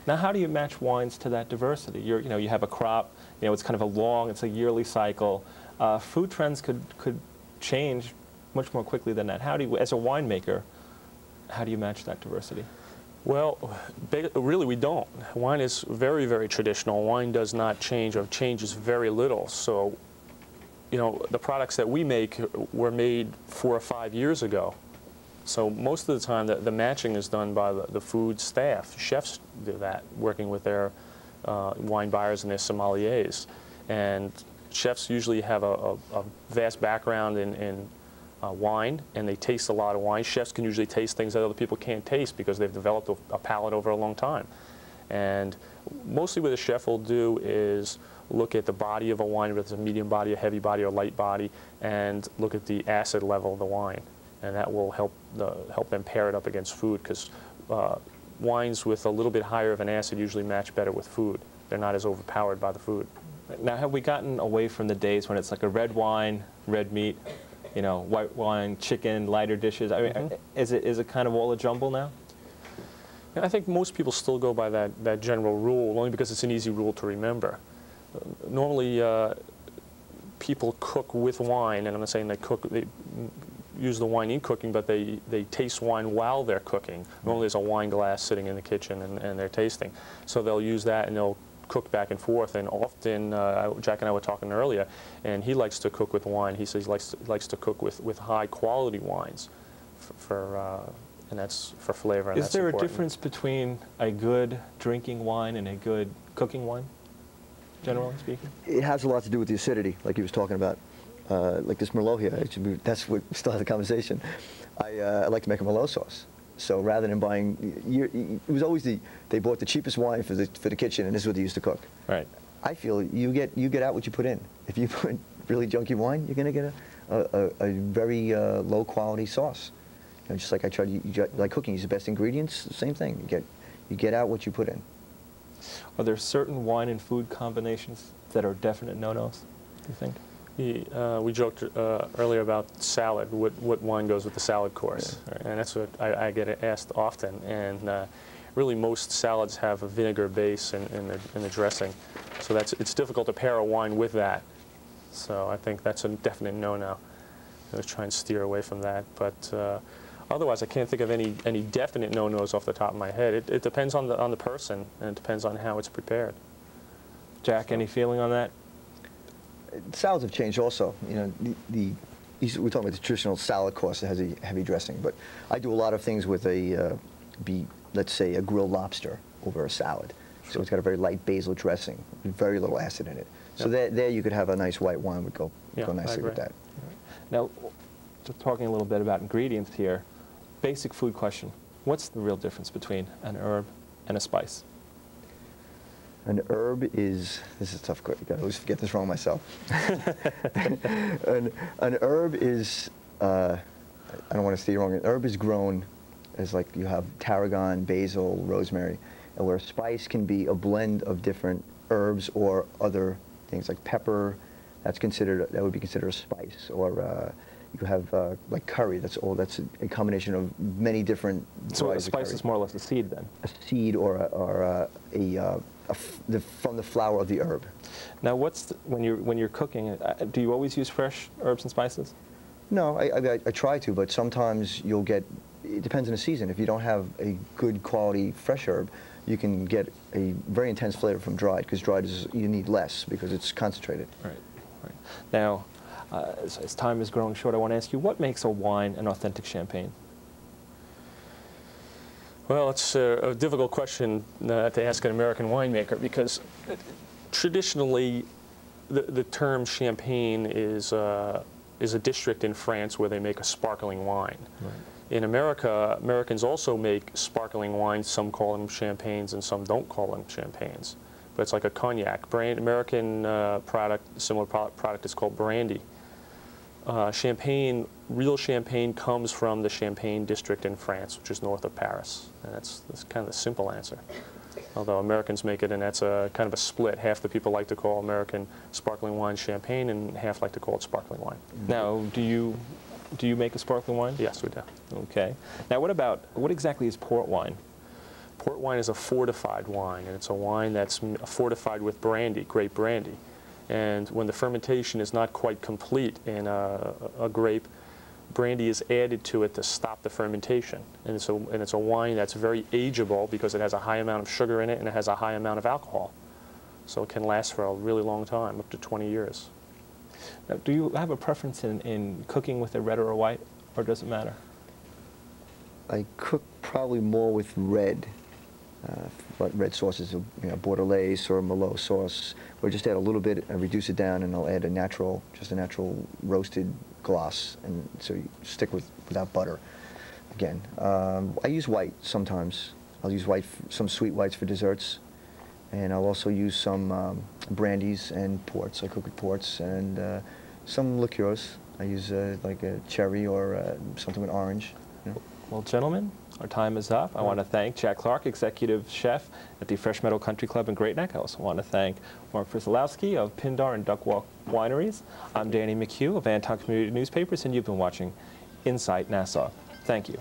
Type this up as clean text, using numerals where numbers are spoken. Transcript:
Now, how do you match wines to that diversity? You have a crop. It's kind of it's a yearly cycle. Food trends could change much more quickly than that. How do you, as a winemaker, how do you match that diversity? Well, really we don't. Wine is very, very traditional. Wine does not change or changes very little. So, the products that we make were made 4 or 5 years ago. So most of the time the matching is done by the food staff. Chefs do that, working with their wine buyers and their sommeliers. And chefs usually have a vast background in wine, and they taste a lot of wine. Chefs can usually taste things that other people can't taste because they've developed a palate over a long time. And mostly what a chef will do is look at the body of a wine, whether it's a medium body, a heavy body, or light body, and look at the acid level of the wine. And that will help them pair it up against food, because wines with a little bit higher of an acid usually match better with food. They're not as overpowered by the food. Now, have we gotten away from the days when it's like a red wine, red meat, white wine, chicken, lighter dishes? I mean, is it kind of all a jumble now? I think most people still go by that general rule, only because it's an easy rule to remember. Normally, people cook with wine, and I'm not saying they use the wine in cooking, but they taste wine while they're cooking. Normally there's a wine glass sitting in the kitchen and they're tasting. So they'll use that and they'll cook back and forth, and often, Jack and I were talking earlier, and he likes to cook with wine. He says he likes to cook with high quality wines and that's for flavor. And is there important. a difference between a good drinking wine and a good cooking wine, generally speaking? It has a lot to do with the acidity, like he was talking about. Like this Merlot here, actually, that's what started the conversation. I like to make a Merlot sauce. So rather than buying, it was always they bought the cheapest wine for the kitchen, and this is what they used to cook. Right. I feel you get out what you put in. If you put really junky wine, you're going to get a very low quality sauce. Just like I try to like cooking, use the best ingredients. Same thing. You get out what you put in. Are there certain wine and food combinations that are definite no-nos, do you think? We joked earlier about salad. What wine goes with the salad course? Yeah. Right. And that's what I get asked often. And really, most salads have a vinegar base in the dressing, so it's difficult to pair a wine with that. So I think that's a definite no-no. I was trying to steer away from that, but otherwise, I can't think of any definite no-nos off the top of my head. It depends on the person, and it depends on how it's prepared. Jack, any feeling on that? Salads have changed also. We're talking about the traditional salad course that has a heavy dressing, but I do a lot of things with let's say, a grilled lobster over a salad. So it's got a very light basil dressing, very little acid in it. So there you could have a nice white wine would go nicely with that. Now, just talking a little bit about ingredients here, basic food question. What's the real difference between an herb and a spice? An herb is, this is a tough question, I always get this wrong myself. an herb is, I don't want to say it wrong, an herb is grown as like you have tarragon, basil, rosemary, and where a spice can be a blend of different herbs or other things like pepper, that would be considered a spice, or you have like curry, that's a combination of many different So a spice is more or less a seed then? A seed or from the flower of the herb. Now, when you're cooking, do you always use fresh herbs and spices? No, I try to, but sometimes you'll get. It depends on the season. If you don't have a good quality fresh herb, you can get a very intense flavor from dried, because dried you need less because it's concentrated. Right. Right. Now, as time is growing short, I want to ask you, what makes a wine an authentic champagne? Well, it's a difficult question to ask an American winemaker, because traditionally the term champagne is a district in France where they make a sparkling wine. Right. In America, Americans also make sparkling wines. Some call them champagnes and some don't call them champagnes. But it's like a cognac. American similar product is called brandy. Real champagne comes from the Champagne district in France, which is north of Paris. And that's kind of the simple answer. Although Americans make it, and that's kind of a split. Half the people like to call American sparkling wine champagne, and half like to call it sparkling wine. Now, do you make a sparkling wine? Yes, we do. Okay. Now, what exactly is port wine? Port wine is a fortified wine, and it's a wine that's fortified with brandy, grape brandy. And when the fermentation is not quite complete in a grape, brandy is added to it to stop the fermentation. And it's a wine that's very ageable because it has a high amount of sugar in it and it has a high amount of alcohol. So it can last for a really long time, up to 20 years. Now, do you have a preference in cooking with a red or a white, or does it matter? I cook probably more with red. But red sauces, Bordelaise or Merlot sauce, or just add a little bit and reduce it down, and I'll add just a natural roasted glass, and so you stick without butter. Again, I use white sometimes. I'll use some sweet whites for desserts, and I'll also use some brandies and ports. I cook with ports and some liqueurs. I use like a cherry or something with orange. Well, gentlemen, our time is up. I want to thank Jack Clark, Executive Chef at the Fresh Meadow Country Club in Great Neck. I also want to thank Mark Frizzolowski of Pindar and Duckwalk Wineries. I'm Danny McCue of Anton Community Newspapers, and you've been watching Insight Nassau. Thank you.